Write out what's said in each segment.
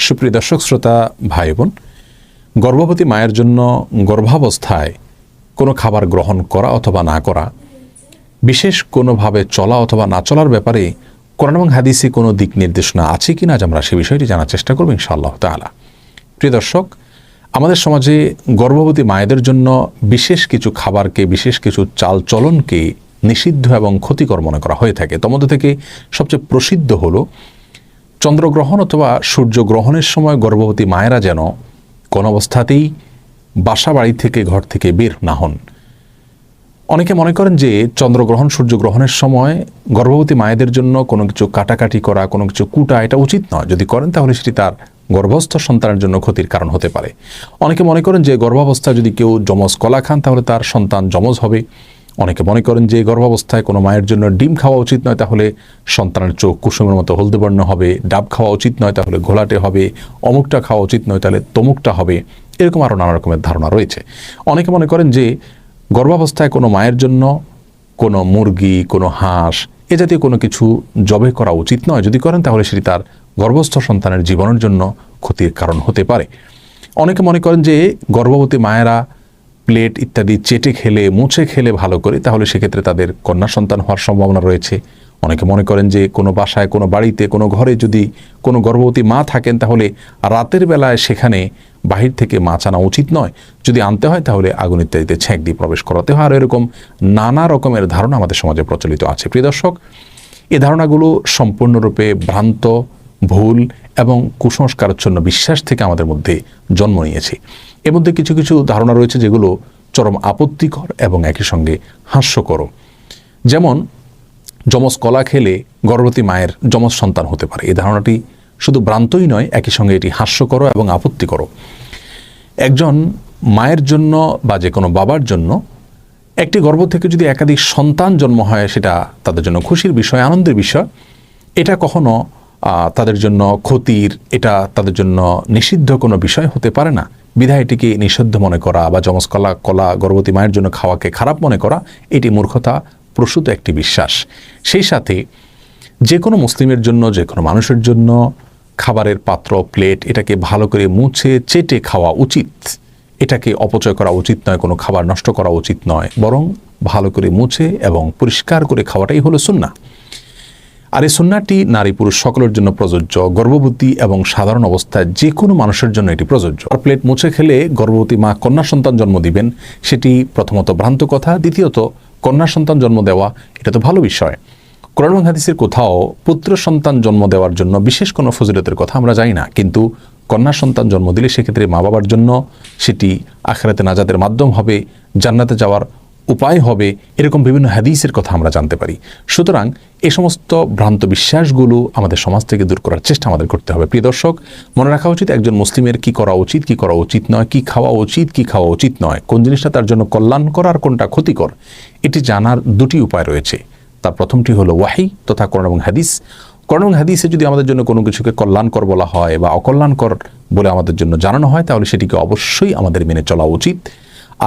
সুপ্রিয় দর্শক শ্রোতা ভাই বোন, গর্ভবতী মায়ের জন্য গর্ভাবস্থায় কোনো খাবার গ্রহণ করা অথবা না করা, বিশেষ কোনোভাবে চলা অথবা না চলার ব্যাপারে কোরআন এবং হাদিসে কোনো দিক নির্দেশনা আছে কিনা আজ আমরা সে বিষয়টি জানার চেষ্টা করব ইনশাআল্লাহ তাআলা। প্রিয় দর্শক, আমাদের সমাজে গর্ভবতী মায়েদের জন্য বিশেষ কিছু খাবারকে, বিশেষ কিছু চাল চলনকে নিষিদ্ধ এবং ক্ষতিকর মনে করা হয়ে থাকে। তোর মধ্যে থেকে সবচেয়ে প্রসিদ্ধ হলো চন্দ্রগ্রহণ অথবা সূর্যগ্রহণের সময় গর্ভবতী মায়েরা যেন কোনো অবস্থাতেই বাসা বাড়ি থেকে, ঘর থেকে বের না হন। অনেকে মনে করেন যে চন্দ্রগ্রহণ সূর্যগ্রহণের সময় গর্ভবতী মায়েদের জন্য কোনো কিছু কাটাকাটি করা, কোনো কিছু কুটা, এটা উচিত নয়। যদি করেন তাহলে সেটি তার গর্ভস্থ সন্তানের জন্য ক্ষতির কারণ হতে পারে। অনেকে মনে করেন যে গর্ভাবস্থায় যদি কেউ যমজ কলা খান তাহলে তার সন্তান যমজ হবে। অনেকে মনে করেন যে গর্ভাবস্থায় কোনো মায়ের জন্য ডিম খাওয়া উচিত নয়, তাহলে সন্তানের চোখ কুসুমের মতো হলদে বর্ণ হবে। ডাব খাওয়া উচিত নয়, তাহলে ঘোলাটে হবে। অমুকটা খাওয়া উচিত নয়, তাহলে তমুকটা হবে। এরকম আরও নানা রকমের ধারণা রয়েছে। অনেকে মনে করেন যে গর্ভাবস্থায় কোনো মায়ের জন্য কোনো মুরগি, কোনো হাঁস এ জাতীয় কোনো কিছু জবে করা উচিত নয়। যদি করেন তাহলে সেটি তার গর্ভস্থ সন্তানের জীবনের জন্য ক্ষতির কারণ হতে পারে। অনেকে মনে করেন যে গর্ভবতী মায়েরা প্লেট ইত্যাদি চেটে খেলে, মুছে খেলে ভালো করে, তাহলে সেক্ষেত্রে তাদের কন্যা সন্তান হওয়ার সম্ভাবনা রয়েছে। অনেকে মনে করেন যে কোনো বাসায়, কোনো বাড়িতে, কোনো ঘরে যদি কোনো গর্ভবতী মা থাকেন তাহলে রাতের বেলায় সেখানে বাহির থেকে মাছ আনা উচিত নয়। যদি আনতে হয় তাহলে আগুন ইত্যাদিতে ছ্যাঁক দিয়ে প্রবেশ করাতে হয়। আর এরকম নানা রকমের ধারণা আমাদের সমাজে প্রচলিত আছে। প্রিয় দর্শক, এই ধারণাগুলো সম্পূর্ণরূপে ভ্রান্ত, ভুল এবং কুসংস্কারাচ্ছন্ন বিশ্বাস থেকে আমাদের মধ্যে জন্ম নিয়েছে। এর মধ্যে কিছু কিছু ধারণা রয়েছে যেগুলো চরম আপত্তিকর এবং একই সঙ্গে হাস্যকর। যেমন যমজ কলা খেলে গর্ভবতী মায়ের যমজ সন্তান হতে পারে। এই ধারণাটি শুধু ভ্রান্তই নয়, একই সঙ্গে এটি হাস্যকর এবং আপত্তিকর। একজন মায়ের জন্য বা যে কোনো বাবার জন্য একটি গর্ভ থেকে যদি একাধিক সন্তান জন্ম হয়, সেটা তাদের জন্য খুশির বিষয়, আনন্দের বিষয়। এটা কখনো তাদের জন্য ক্ষতির, এটা তাদের জন্য নিষিদ্ধ কোনো বিষয় হতে পারে না। বিধায় এটিকে নিষিদ্ধ মনে করা বা যমজ কলা গর্ভবতী মায়ের জন্য খাওয়াকে খারাপ মনে করা, এটি মূর্খতা প্রসূত একটি বিশ্বাস। সেই সাথে যে কোনো মুসলিমের জন্য, যে কোনো মানুষের জন্য খাবারের পাত্র, প্লেট, এটাকে ভালো করে মুছে চেটে খাওয়া উচিত। এটাকে অপচয় করা উচিত নয়, কোনো খাবার নষ্ট করা উচিত নয়, বরং ভালো করে মুছে এবং পরিষ্কার করে খাওয়াটাই হলো সুন্নাহ। আর এই সুন্নাহটি নারী পুরুষ সকলের জন্য প্রযোজ্য। গর্ভবতী এবং সাধারণ অবস্থায় যে কোনো মানুষের জন্য এটি প্রযোজ্য। আর প্লেট মুছে খেলে গর্ভবতী মা কন্যা সন্তান জন্ম দিবেন, সেটি প্রথমত ভ্রান্ত কথা। দ্বিতীয়ত, কন্যা সন্তান জন্ম দেওয়া এটা তো ভালো বিষয়। কোরআন এবং হাদিসের কোথাও পুত্র সন্তান জন্ম দেওয়ার জন্য বিশেষ কোনো ফজিলতের কথা আমরা জানি না, কিন্তু কন্যা সন্তান জন্ম দিলে সেক্ষেত্রে মা বাবার জন্য সেটি আখিরাতে নাজাতের মাধ্যম হবে, জান্নাতে যাওয়ার উপায় হবে। এরকম বিভিন্ন হাদিসের কথা আমরা জানতে পারি। সুতরাং এই সমস্ত ভ্রান্ত বিশ্বাসগুলো আমাদের সমাজ থেকে দূর করার চেষ্টা আমাদের করতে হবে। প্রিয় দর্শক, মনে রাখা উচিত একজন মুসলিমের কি করা উচিত, কি করা উচিত নয়, কি খাওয়া উচিত, কি খাওয়া উচিত নয়, কোন জিনিসটা তার জন্য কল্যাণকর আর কোনটা ক্ষতিকর, এটি জানার দুটি উপায় রয়েছে। তার প্রথমটি হলো ওয়াহি তথা কোরআন এবং হাদিস। কোরআন এবং হাদিসে যদি আমাদের জন্য কোনো কিছুকে কল্যাণকর বলা হয় বা অকল্যাণকর বলে আমাদের জন্য জানানো হয়, তাহলে সেটিকে অবশ্যই আমাদের মেনে চলা উচিত।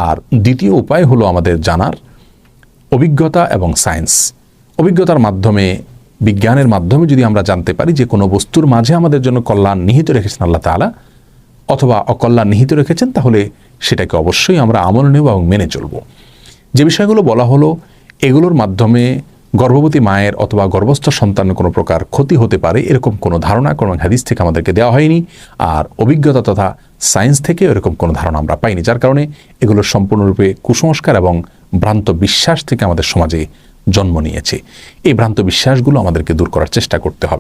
আর দ্বিতীয় উপায় হলো আমাদের জানার অভিজ্ঞতা এবং সায়েন্স। অভিজ্ঞতার মাধ্যমে, বিজ্ঞানের মাধ্যমে যদি আমরা জানতে পারি যে কোনো বস্তুর মাঝে আমাদের জন্য কল্যাণ নিহিত রেখেছেন আল্লাহ তাআলা অথবা অকল্যাণ নিহিত রেখেছেন, তাহলে সেটাকে অবশ্যই আমরা আমল নেব এবং মেনে চলব। যে বিষয়গুলো বলা হলো, এগুলোর মাধ্যমে গর্ভবতী মায়ের অথবা গর্ভস্থ সন্তানের কোনো প্রকার ক্ষতি হতে পারে এরকম কোনো ধারণা কোনো হাদিস থেকে আমাদেরকে দেওয়া হয়নি। আর অভিজ্ঞতা তথা সায়েন্স থেকে এরকম কোনো ধারণা আমরা পাইনি, যার কারণে এগুলো সম্পূর্ণরূপে কুসংস্কার এবং ভ্রান্ত বিশ্বাস থেকে আমাদের সমাজে জন্ম নিয়েছে। এই ভ্রান্ত বিশ্বাসগুলো আমাদেরকে দূর করার চেষ্টা করতে হবে।